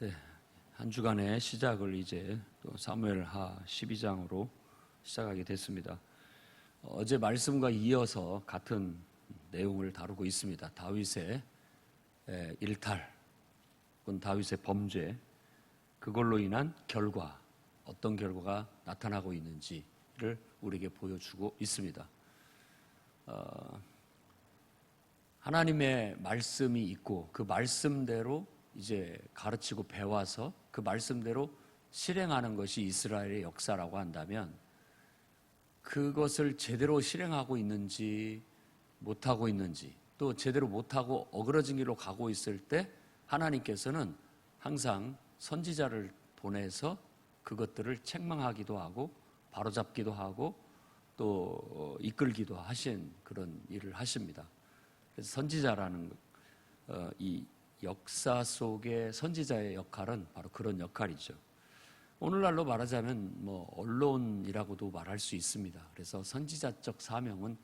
네, 한 주간의 시작을 이제 또 사무엘하 12장으로 시작하게 됐습니다. 어제 말씀과 이어서 같은 내용을 다루고 있습니다. 다윗의 일탈, 혹은 다윗의 범죄, 그걸로 인한 결과, 어떤 결과가 나타나고 있는지를 우리에게 보여주고 있습니다. 하나님의 말씀이 있고 그 말씀대로 이제 가르치고 배워서 그 말씀대로 실행하는 것이 이스라엘의 역사라고 한다면, 그것을 제대로 실행하고 있는지 못하고 있는지, 또 제대로 못하고 어그러진 길로 가고 있을 때 하나님께서는 항상 선지자를 보내서 그것들을 책망하기도 하고 바로잡기도 하고 또 이끌기도 하신 그런 일을 하십니다. 그래서 선지자라는 이 역사 속의 선지자의 역할은 바로 그런 역할이죠. 오늘날로 말하자면 언론이라고도 말할 수 있습니다. 그래서 선지자적 사명은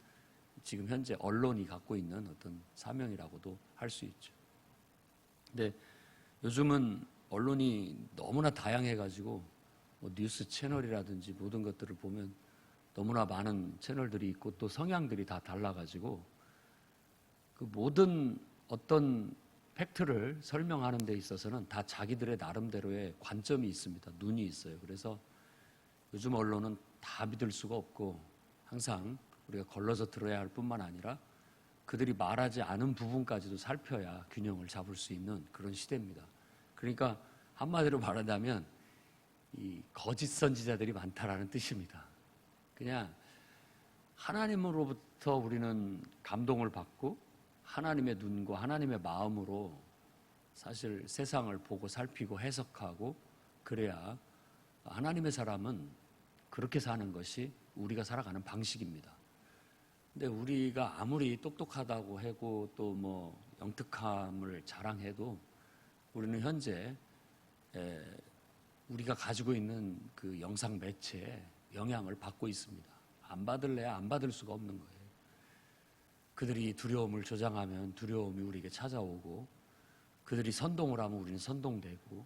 지금 현재 언론이 갖고 있는 어떤 사명이라고도 할 수 있죠. 근데 요즘은 언론이 너무나 다양해가지고 뉴스 채널이라든지 모든 것들을 보면 너무나 많은 채널들이 있고 또 성향들이 다 달라가지고 그 모든 어떤 팩트를 설명하는 데 있어서는 다 자기들의 나름대로의 관점이 있습니다. 눈이 있어요. 그래서 요즘 언론은 다 믿을 수가 없고 항상 우리가 걸러서 들어야 할 뿐만 아니라 그들이 말하지 않은 부분까지도 살펴야 균형을 잡을 수 있는 그런 시대입니다. 그러니까 한마디로 말하자면 이 거짓 선지자들이 많다라는 뜻입니다. 그냥 하나님으로부터 우리는 감동을 받고 하나님의 눈과 하나님의 마음으로 사실 세상을 보고 살피고 해석하고 그래야 하나님의 사람은 그렇게 사는 것이 우리가 살아가는 방식입니다. 근데 우리가 아무리 똑똑하다고 하고 또 영특함을 자랑해도 우리는 현재 우리가 가지고 있는 그 영상 매체에 영향을 받고 있습니다. 안 받을래야 안 받을 수가 없는 거예요. 그들이 두려움을 조장하면 두려움이 우리에게 찾아오고, 그들이 선동을 하면 우리는 선동되고,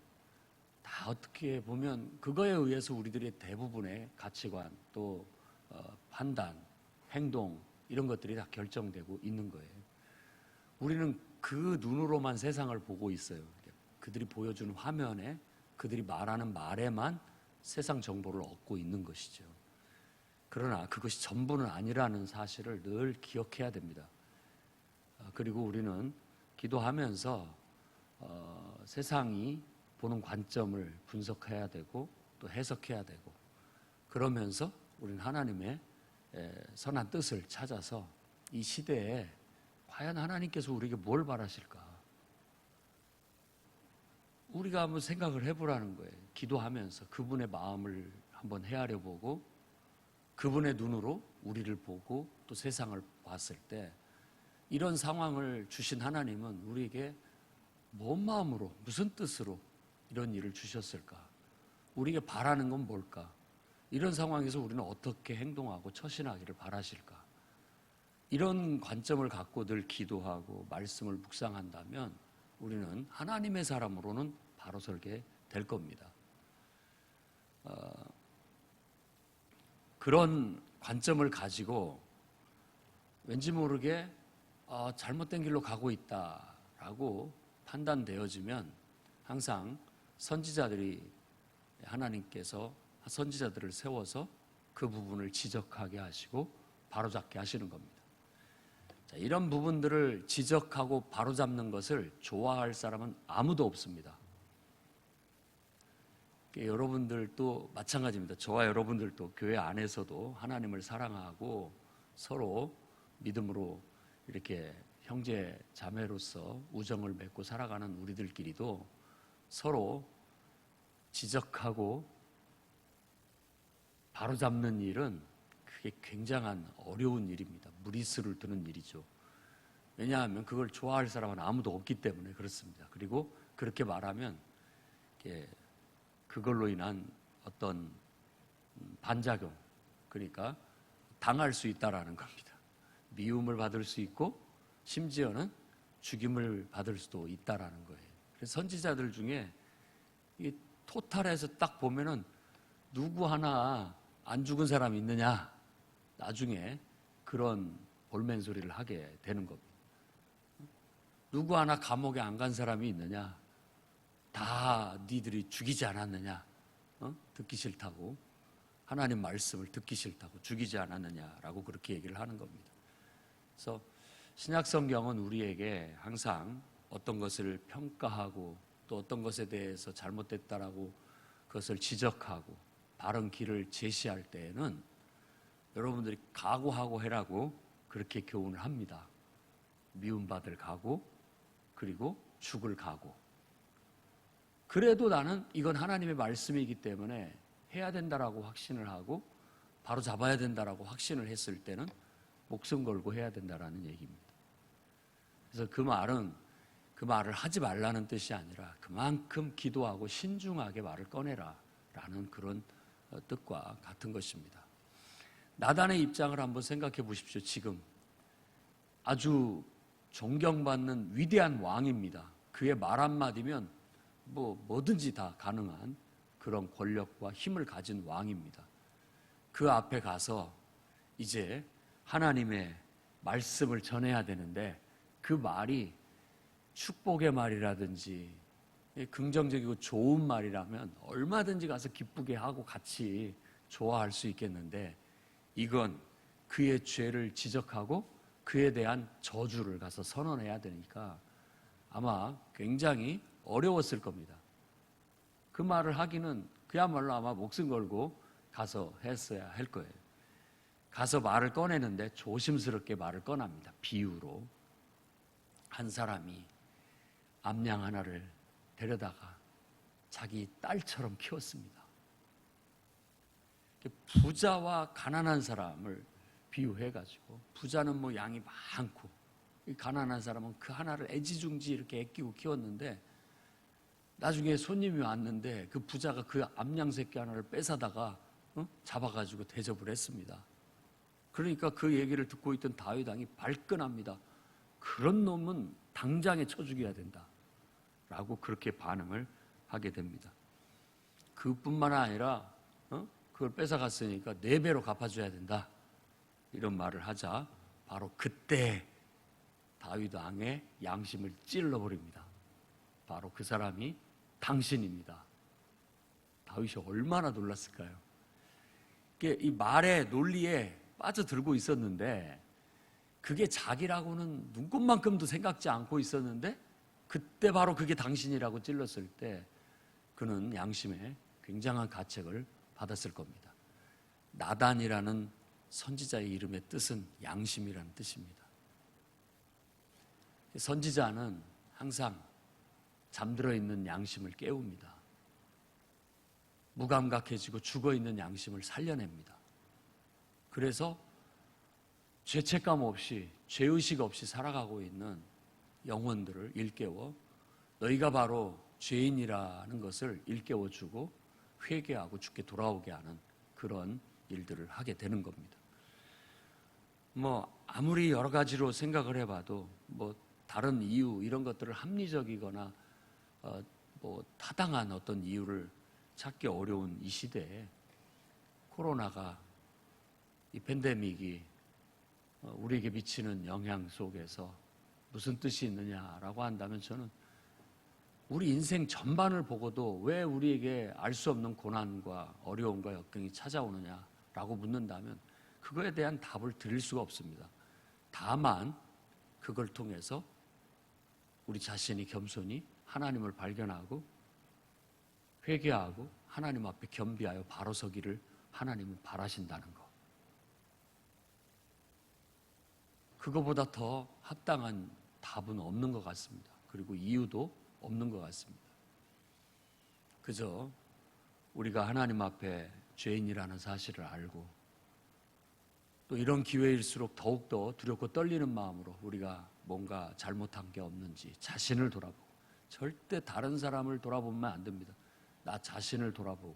다 어떻게 보면 그거에 의해서 우리들의 대부분의 가치관 또 판단, 행동 이런 것들이 다 결정되고 있는 거예요. 우리는 그 눈으로만 세상을 보고 있어요. 그들이 보여주는 화면에, 그들이 말하는 말에만 세상 정보를 얻고 있는 것이죠. 그러나 그것이 전부는 아니라는 사실을 늘 기억해야 됩니다. 그리고 우리는 기도하면서 세상이 보는 관점을 분석해야 되고 또 해석해야 되고, 그러면서 우리는 하나님의 선한 뜻을 찾아서 이 시대에 과연 하나님께서 우리에게 뭘 바라실까? 우리가 한번 생각을 해보라는 거예요. 기도하면서 그분의 마음을 한번 헤아려 보고 그분의 눈으로 우리를 보고 또 세상을 봤을 때 이런 상황을 주신 하나님은 우리에게 뭔 마음으로, 무슨 뜻으로 이런 일을 주셨을까? 우리에게 바라는 건 뭘까? 이런 상황에서 우리는 어떻게 행동하고 처신하기를 바라실까? 이런 관점을 갖고 늘 기도하고 말씀을 묵상한다면 우리는 하나님의 사람으로는 바로 설게 될 겁니다. 그런 관점을 가지고 왠지 모르게 잘못된 길로 가고 있다라고 판단되어지면 항상 선지자들이, 하나님께서 선지자들을 세워서 그 부분을 지적하게 하시고 바로잡게 하시는 겁니다. 자, 이런 부분들을 지적하고 바로잡는 것을 좋아할 사람은 아무도 없습니다. 여러분들도 마찬가지입니다. 저와 여러분들도 교회 안에서도 하나님을 사랑하고 서로 믿음으로 이렇게 형제 자매로서 우정을 맺고 살아가는 우리들끼리도 서로 지적하고 바로잡는 일은 그게 굉장한 어려운 일입니다. 무리수를 두는 일이죠. 왜냐하면 그걸 좋아할 사람은 아무도 없기 때문에 그렇습니다. 그리고 그렇게 말하면 그걸로 인한 어떤 반작용, 그러니까 당할 수 있다라는 겁니다. 미움을 받을 수 있고 심지어는 죽임을 받을 수도 있다라는 거예요. 그래서 선지자들 중에 이 토탈해서 딱 보면은 누구 하나 안 죽은 사람이 있느냐? 나중에 그런 볼멘 소리를 하게 되는 겁니다. 누구 하나 감옥에 안 간 사람이 있느냐? 다 니들이 죽이지 않았느냐? 듣기 싫다고, 하나님 말씀을 듣기 싫다고 죽이지 않았느냐라고 그렇게 얘기를 하는 겁니다. 그래서 신약 성경은 우리에게 항상 어떤 것을 평가하고 또 어떤 것에 대해서 잘못됐다라고 그것을 지적하고 바른 길을 제시할 때에는 여러분들이 각오하고 해라고 그렇게 교훈을 합니다. 미움받을 각오, 그리고 죽을 각오. 그래도 나는 이건 하나님의 말씀이기 때문에 해야 된다라고 확신을 하고 바로 잡아야 된다라고 확신을 했을 때는 목숨 걸고 해야 된다라는 얘기입니다. 그래서 그 말을 하지 말라는 뜻이 아니라 그만큼 기도하고 신중하게 말을 꺼내라 라는 그런 뜻과 같은 것입니다. 나단의 입장을 한번 생각해 보십시오. 지금 아주 존경받는 위대한 왕입니다. 그의 말 한마디면 뭐든지 다 가능한 그런 권력과 힘을 가진 왕입니다. 그 앞에 가서 이제 하나님의 말씀을 전해야 되는데 그 말이 축복의 말이라든지 긍정적이고 좋은 말이라면 얼마든지 가서 기쁘게 하고 같이 좋아할 수 있겠는데 이건 그의 죄를 지적하고 그에 대한 저주를 가서 선언해야 되니까 아마 굉장히 어려웠을 겁니다. 그 말을 하기는 그야말로 아마 목숨 걸고 가서 했어야 할 거예요. 가서 말을 꺼내는데 조심스럽게 말을 꺼납니다. 비유로 한 사람이 암양 하나를 데려다가 자기 딸처럼 키웠습니다. 부자와 가난한 사람을 비유해가지고 부자는 뭐 양이 많고 가난한 사람은 그 하나를 애지중지 이렇게 아끼고 키웠는데 나중에 손님이 왔는데 그 부자가 그 암양 새끼 하나를 뺏어다가 잡아가지고 대접을 했습니다. 그러니까 그 얘기를 듣고 있던 다윗 왕이 발끈합니다. 그런 놈은 당장에 쳐 죽여야 된다 라고 그렇게 반응을 하게 됩니다. 그뿐만 아니라 그걸 뺏어갔으니까 4배로 갚아줘야 된다 이런 말을 하자 바로 그때 다윗 왕의 양심을 찔러버립니다. 바로 그 사람이 당신입니다. 다윗이 얼마나 놀랐을까요? 이 말의 논리에 빠져들고 있었는데 그게 자기라고는 눈꼽만큼도 생각지 않고 있었는데 그때 바로 그게 당신이라고 찔렀을 때 그는 양심에 굉장한 가책을 받았을 겁니다. 나단이라는 선지자의 이름의 뜻은 양심이라는 뜻입니다. 선지자는 항상 잠들어 있는 양심을 깨웁니다. 무감각해지고 죽어있는 양심을 살려냅니다. 그래서 죄책감 없이 죄의식 없이 살아가고 있는 영혼들을 일깨워 너희가 바로 죄인이라는 것을 일깨워주고 회개하고 주께 돌아오게 하는 그런 일들을 하게 되는 겁니다. 아무리 여러 가지로 생각을 해봐도 다른 이유 이런 것들을 합리적이거나 타당한 어떤 이유를 찾기 어려운 이 시대에 코로나가 이 팬데믹이 우리에게 미치는 영향 속에서 무슨 뜻이 있느냐라고 한다면 저는 우리 인생 전반을 보고도 왜 우리에게 알 수 없는 고난과 어려움과 역경이 찾아오느냐라고 묻는다면 그거에 대한 답을 드릴 수가 없습니다. 다만 그걸 통해서 우리 자신이 겸손히 하나님을 발견하고 회개하고 하나님 앞에 겸비하여 바로 서기를 하나님은 바라신다는 것. 그거보다 더 합당한 답은 없는 것 같습니다. 그리고 이유도 없는 것 같습니다. 그저 우리가 하나님 앞에 죄인이라는 사실을 알고 또 이런 기회일수록 더욱더 두렵고 떨리는 마음으로 우리가 뭔가 잘못한 게 없는지 자신을 돌아보고 절대 다른 사람을 돌아보면 안 됩니다. 나 자신을 돌아보고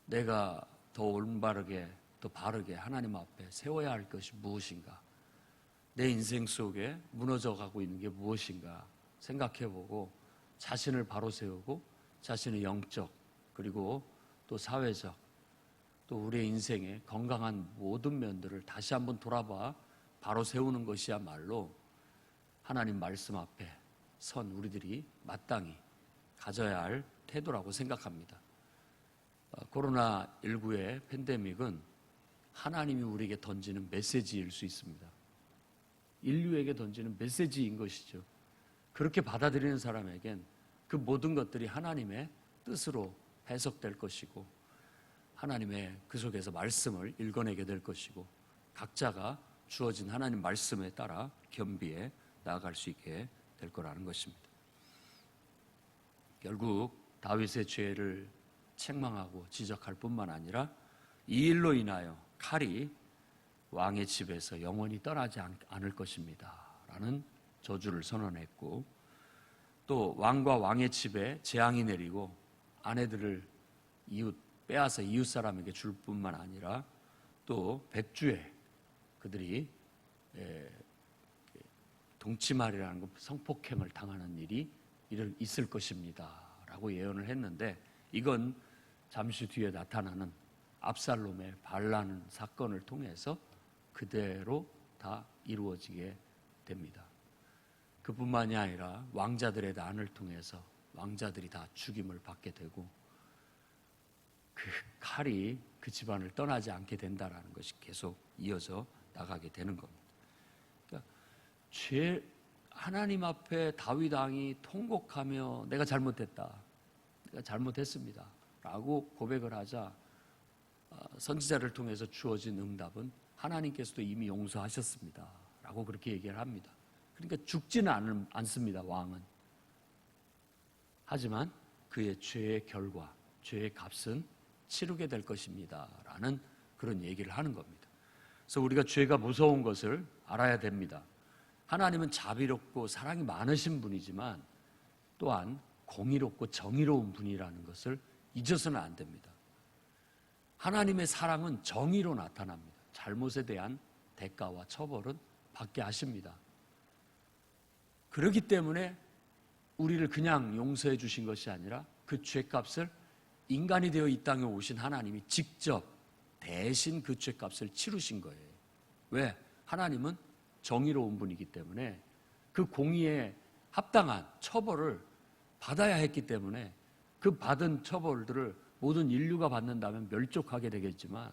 내가 더 올바르게 더 바르게 하나님 앞에 세워야 할 것이 무엇인가, 내 인생 속에 무너져 가고 있는 게 무엇인가 생각해보고 자신을 바로 세우고 자신의 영적 그리고 또 사회적 또 우리의 인생의 건강한 모든 면들을 다시 한번 돌아봐 바로 세우는 것이야말로 하나님 말씀 앞에 선 우리들이 마땅히 가져야 할 태도라고 생각합니다. 코로나19의 팬데믹은 하나님이 우리에게 던지는 메시지일 수 있습니다. 인류에게 던지는 메시지인 것이죠. 그렇게 받아들이는 사람에겐 그 모든 것들이 하나님의 뜻으로 해석될 것이고 하나님의 그 속에서 말씀을 읽어내게 될 것이고 각자가 주어진 하나님 말씀에 따라 겸비해 나아갈 수 있게 될 거라는 것입니다. 결국 다윗의 죄를 책망하고 지적할 뿐만 아니라 이 일로 인하여 칼이 왕의 집에서 영원히 떠나지 않을 것입니다 라는 저주를 선언했고 또 왕과 왕의 집에 재앙이 내리고 아내들을 빼앗아 이웃 사람에게 줄 뿐만 아니라 또 백주에 그들이 동치말이라는 것, 성폭행을 당하는 일이 있을 것입니다 라고 예언을 했는데 이건 잠시 뒤에 나타나는 압살롬의 반란 사건을 통해서 그대로 다 이루어지게 됩니다. 그뿐만이 아니라 왕자들의 난을 통해서 왕자들이 다 죽임을 받게 되고 그 칼이 그 집안을 떠나지 않게 된다는 것이 계속 이어져 나가게 되는 겁니다. 그러니까 하나님 앞에 다윗 왕이 통곡하며 내가 잘못했다, 내가 잘못했습니다 라고 고백을 하자 선지자를 통해서 주어진 응답은 하나님께서도 이미 용서하셨습니다 라고 그렇게 얘기를 합니다. 그러니까 죽지는 않습니다 왕은. 하지만 그의 죄의 결과, 죄의 값은 치르게 될 것입니다 라는 그런 얘기를 하는 겁니다. 그래서 우리가 죄가 무서운 것을 알아야 됩니다. 하나님은 자비롭고 사랑이 많으신 분이지만 또한 공의롭고 정의로운 분이라는 것을 잊어서는 안 됩니다. 하나님의 사랑은 정의로 나타납니다. 잘못에 대한 대가와 처벌은 받게 하십니다. 그렇기 때문에 우리를 그냥 용서해 주신 것이 아니라 그 죄값을 인간이 되어 이 땅에 오신 하나님이 직접 대신 그 죄값을 치르신 거예요. 왜? 하나님은 정의로운 분이기 때문에 그 공의에 합당한 처벌을 받아야 했기 때문에 그 받은 처벌들을 모든 인류가 받는다면 멸족하게 되겠지만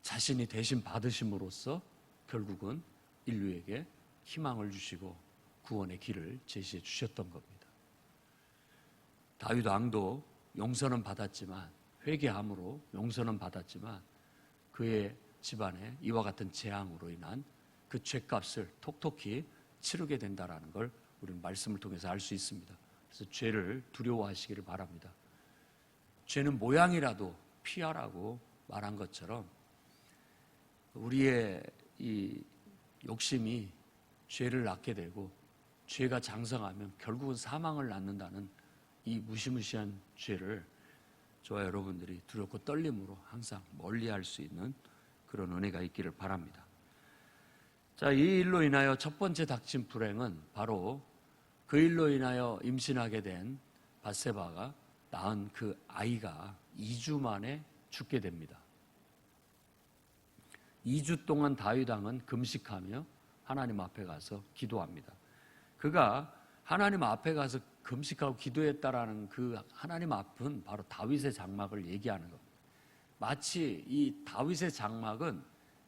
자신이 대신 받으심으로써 결국은 인류에게 희망을 주시고 구원의 길을 제시해 주셨던 겁니다. 다윗 왕도 용서는 받았지만 회개함으로 용서는 받았지만 그의 집안에 이와 같은 재앙으로 인한 그 죄값을 톡톡히 치르게 된다는 걸 우리는 말씀을 통해서 알 수 있습니다. 그래서 죄를 두려워하시기를 바랍니다. 죄는 모양이라도 피하라고 말한 것처럼 우리의 이 욕심이 죄를 낳게 되고 죄가 장성하면 결국은 사망을 낳는다는 이 무시무시한 죄를 저와 여러분들이 두렵고 떨림으로 항상 멀리할 수 있는 그런 은혜가 있기를 바랍니다. 자, 이 일로 인하여 첫 번째 닥친 불행은 바로 그 일로 인하여 임신하게 된 밧세바가 낳은 그 아이가 2주 만에 죽게 됩니다. 2주 동안 다윗 왕은 금식하며 하나님 앞에 가서 기도합니다. 그가 하나님 앞에 가서 금식하고 기도했다라는 그 하나님 앞은 바로 다윗의 장막을 얘기하는 겁니다. 마치 이 다윗의 장막은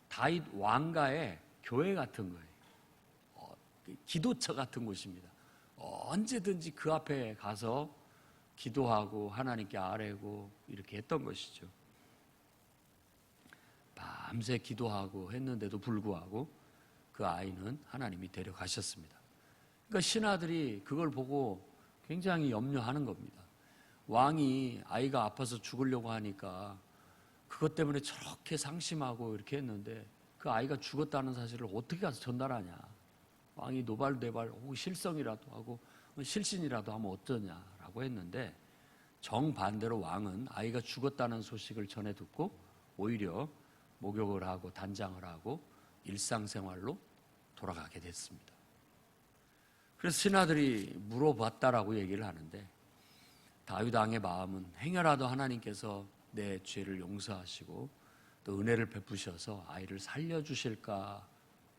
다윗 왕가의 교회 같은 거예요. 기도처 같은 곳입니다. 언제든지 그 앞에 가서 기도하고 하나님께 아뢰고 이렇게 했던 것이죠. 밤새 기도하고 했는데도 불구하고 그 아이는 하나님이 데려가셨습니다. 그러니까 신하들이 그걸 보고 굉장히 염려하는 겁니다. 왕이 아이가 아파서 죽으려고 하니까 그것 때문에 저렇게 상심하고 이렇게 했는데 그 아이가 죽었다는 사실을 어떻게 가서 전달하냐. 왕이 노발대발 혹은 실성이라도 하고 실신이라도 하면 어떠냐라고 했는데 정반대로 왕은 아이가 죽었다는 소식을 전해 듣고 오히려 목욕을 하고 단장을 하고 일상생활로 돌아가게 됐습니다. 그래서 신하들이 물어봤다라고 얘기를 하는데 다윗 왕의 마음은 행여라도 하나님께서 내 죄를 용서하시고 또 은혜를 베푸셔서 아이를 살려주실까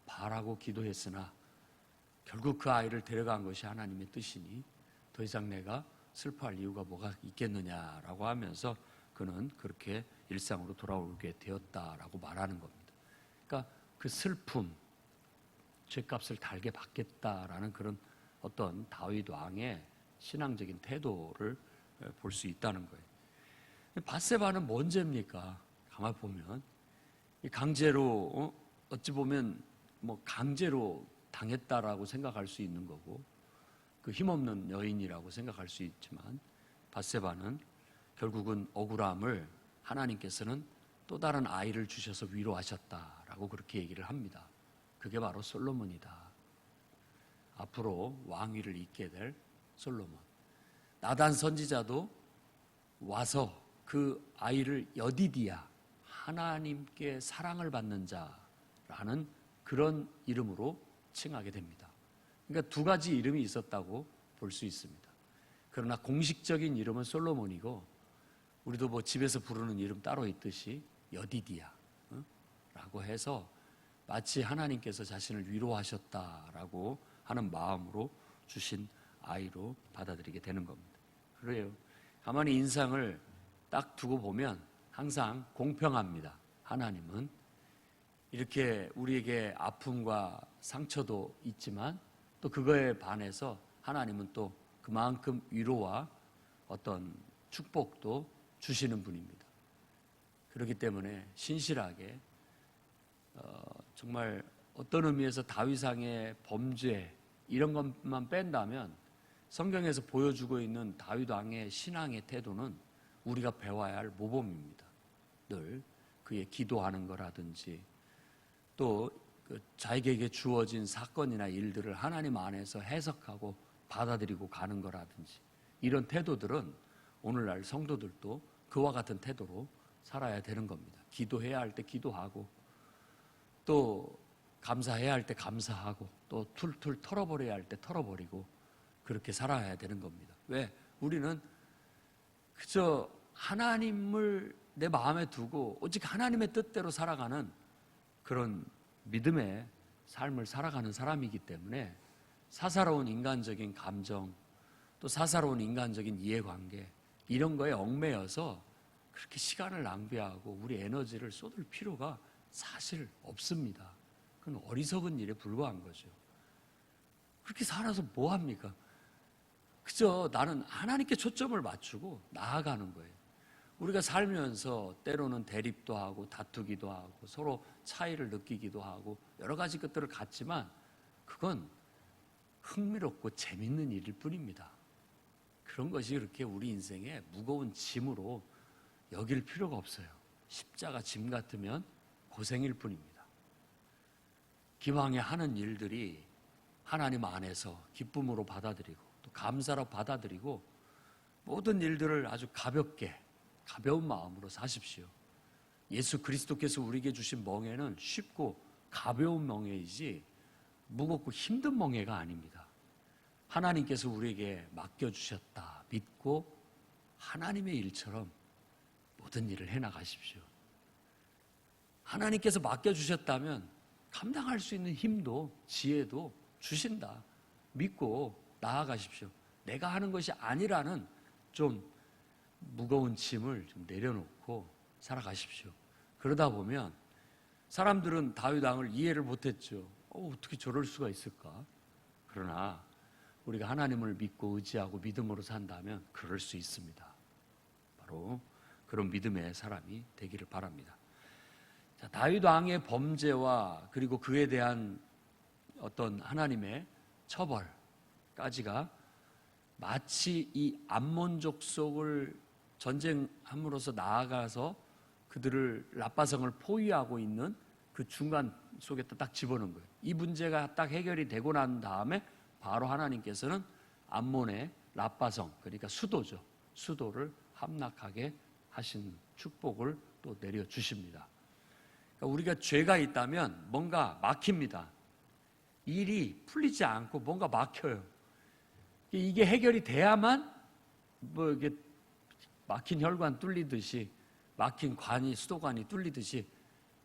바라고 기도했으나 결국 그 아이를 데려간 것이 하나님의 뜻이니 더 이상 내가 슬퍼할 이유가 뭐가 있겠느냐라고 하면서 그는 그렇게 일상으로 돌아오게 되었다라고 말하는 겁니다. 그러니까 그 슬픔, 죄값을 달게 받겠다라는 그런 어떤 다윗 왕의 신앙적인 태도를 볼 수 있다는 거예요. 밧세바는 뭔 죄입니까? 가만 보면 강제로 어찌 보면 뭐 강제로 당했다라고 생각할 수 있는 거고 그 힘없는 여인이라고 생각할 수 있지만 밧세바는 결국은 억울함을 하나님께서는 또 다른 아이를 주셔서 위로하셨다라고 그렇게 얘기를 합니다. 그게 바로 솔로몬이다. 앞으로 왕위를 잇게 될 솔로몬. 나단 선지자도 와서 그 아이를 여디디야, 하나님께 사랑을 받는 자라는 그런 이름으로 칭하게 됩니다. 그러니까 두 가지 이름이 있었다고 볼 수 있습니다. 그러나 공식적인 이름은 솔로몬이고 우리도 뭐 집에서 부르는 이름 따로 있듯이 여디디야 라고 해서 마치 하나님께서 자신을 위로하셨다라고 하는 마음으로 주신 아이로 받아들이게 되는 겁니다. 그래요. 가만히 인상을 딱 두고 보면 항상 공평합니다. 하나님은 이렇게 우리에게 아픔과 상처도 있지만 또 그거에 반해서 하나님은 또 그만큼 위로와 어떤 축복도 주시는 분입니다. 그렇기 때문에 신실하게 정말 어떤 의미에서 다윗왕의 범죄 이런 것만 뺀다면 성경에서 보여주고 있는 다윗 왕의 신앙의 태도는 우리가 배워야 할 모범입니다. 늘 그의 기도하는 거라든지 또 자기에게 주어진 사건이나 일들을 하나님 안에서 해석하고 받아들이고 가는 거라든지 이런 태도들은 오늘날 성도들도 그와 같은 태도로 살아야 되는 겁니다. 기도해야 할 때 기도하고 또 감사해야 할 때 감사하고 또 툴툴 털어버려야 할 때 털어버리고 그렇게 살아야 되는 겁니다. 왜? 우리는 그저 하나님을 내 마음에 두고 오직 하나님의 뜻대로 살아가는 그런 믿음의 삶을 살아가는 사람이기 때문에 사사로운 인간적인 감정 또 사사로운 인간적인 이해관계 이런 거에 얽매여서 그렇게 시간을 낭비하고 우리 에너지를 쏟을 필요가 사실 없습니다. 그건 어리석은 일에 불과한 거죠. 그렇게 살아서 뭐 합니까? 그저 나는 하나님께 초점을 맞추고 나아가는 거예요. 우리가 살면서 때로는 대립도 하고 다투기도 하고 서로 차이를 느끼기도 하고 여러 가지 것들을 갖지만 그건 흥미롭고 재밌는 일일 뿐입니다. 그런 것이 그렇게 우리 인생에 무거운 짐으로 여길 필요가 없어요. 십자가 짐 같으면 고생일 뿐입니다. 기왕에 하는 일들이 하나님 안에서 기쁨으로 받아들이고 또 감사로 받아들이고 모든 일들을 아주 가볍게 가벼운 마음으로 사십시오. 예수 그리스도께서 우리에게 주신 멍에는 쉽고 가벼운 멍에이지 무겁고 힘든 멍에가 아닙니다. 하나님께서 우리에게 맡겨주셨다 믿고 하나님의 일처럼 모든 일을 해나가십시오. 하나님께서 맡겨주셨다면 감당할 수 있는 힘도 지혜도 주신다 믿고 나아가십시오. 내가 하는 것이 아니라는 좀 무거운 짐을 좀 내려놓고 살아가십시오. 그러다 보면 사람들은 다윗 왕을 이해를 못했죠. 어떻게 저럴 수가 있을까? 그러나 우리가 하나님을 믿고 의지하고 믿음으로 산다면 그럴 수 있습니다. 바로 그런 믿음의 사람이 되기를 바랍니다. 자, 다윗 왕의 범죄와 그리고 그에 대한 어떤 하나님의 처벌까지가 마치 이 암몬 족속을 전쟁함으로써 나아가서 그들을 라빠성을 포위하고 있는 그 중간 속에 딱 집어넣은 거예요. 이 문제가 딱 해결이 되고 난 다음에 바로 하나님께서는 암몬의 라빠성, 그러니까 수도죠. 수도를 함락하게 하신 축복을 또 내려주십니다. 그러니까 우리가 죄가 있다면 뭔가 막힙니다. 일이 풀리지 않고 뭔가 막혀요. 이게 해결이 돼야만 뭐 이게 막힌 혈관 뚫리듯이, 막힌 관이, 수도관이 뚫리듯이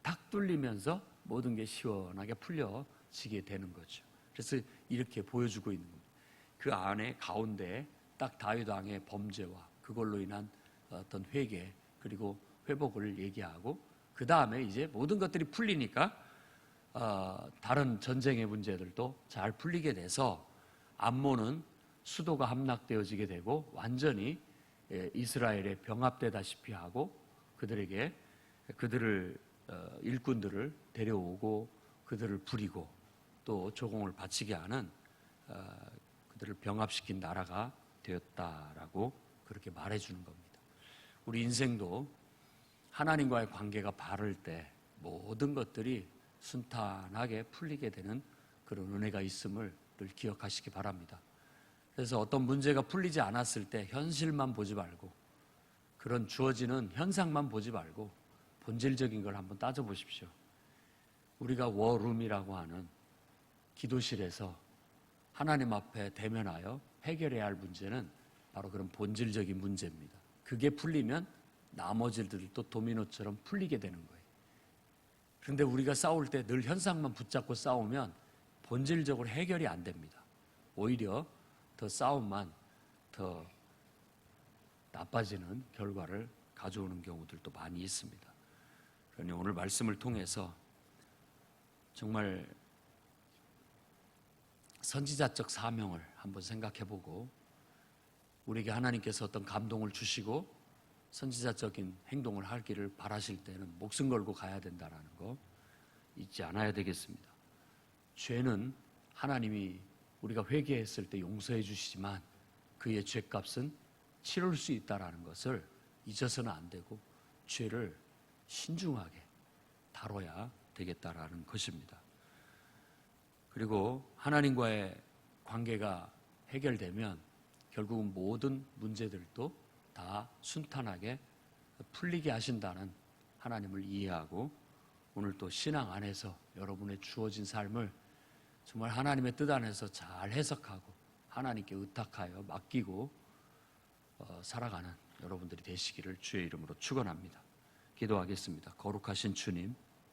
탁 뚫리면서 모든 게 시원하게 풀려지게 되는 거죠. 그래서 이렇게 보여주고 있는 겁니다. 그 안에 가운데 딱 다윗 왕의 범죄와 그걸로 인한 어떤 회개 그리고 회복을 얘기하고, 그 다음에 이제 모든 것들이 풀리니까 다른 전쟁의 문제들도 잘 풀리게 돼서 암몬은 수도가 함락되어지게 되고 완전히 이스라엘에 병합되다시피 하고, 그들을 일꾼들을 데려오고 그들을 부리고 또 조공을 바치게 하는 그들을 병합시킨 나라가 되었다라고 그렇게 말해주는 겁니다. 우리 인생도 하나님과의 관계가 바를 때 모든 것들이 순탄하게 풀리게 되는 그런 은혜가 있음을 늘 기억하시기 바랍니다. 그래서 어떤 문제가 풀리지 않았을 때 현실만 보지 말고, 그런 주어지는 현상만 보지 말고 본질적인 걸 한번 따져보십시오. 우리가 워룸이라고 하는 기도실에서 하나님 앞에 대면하여 해결해야 할 문제는 바로 그런 본질적인 문제입니다. 그게 풀리면 나머지들도 도미노처럼 풀리게 되는 거예요. 그런데 우리가 싸울 때 늘 현상만 붙잡고 싸우면 본질적으로 해결이 안 됩니다. 오히려 더 싸움만 더 나빠지는 결과를 가져오는 경우들도 많이 있습니다. 그러니 오늘 말씀을 통해서 정말 선지자적 사명을 한번 생각해보고, 우리에게 하나님께서 어떤 감동을 주시고 선지자적인 행동을 하기를 바라실 때는 목숨 걸고 가야 된다는 거 잊지 않아야 되겠습니다. 죄는 하나님이 우리가 회개했을 때 용서해 주시지만 그의 죄값은 치를 수 있다는 것을 잊어서는 안 되고 죄를 신중하게 다뤄야 되겠다라는 것입니다. 그리고 하나님과의 관계가 해결되면 결국은 모든 문제들도 다 순탄하게 풀리게 하신다는 하나님을 이해하고, 오늘 또 신앙 안에서 여러분의 주어진 삶을 정말 하나님의 뜻 안에서 잘 해석하고 하나님께 의탁하여 맡기고 살아가는 여러분들이 되시기를 주의 이름으로 축원합니다. 기도하겠습니다. 거룩하신 주님,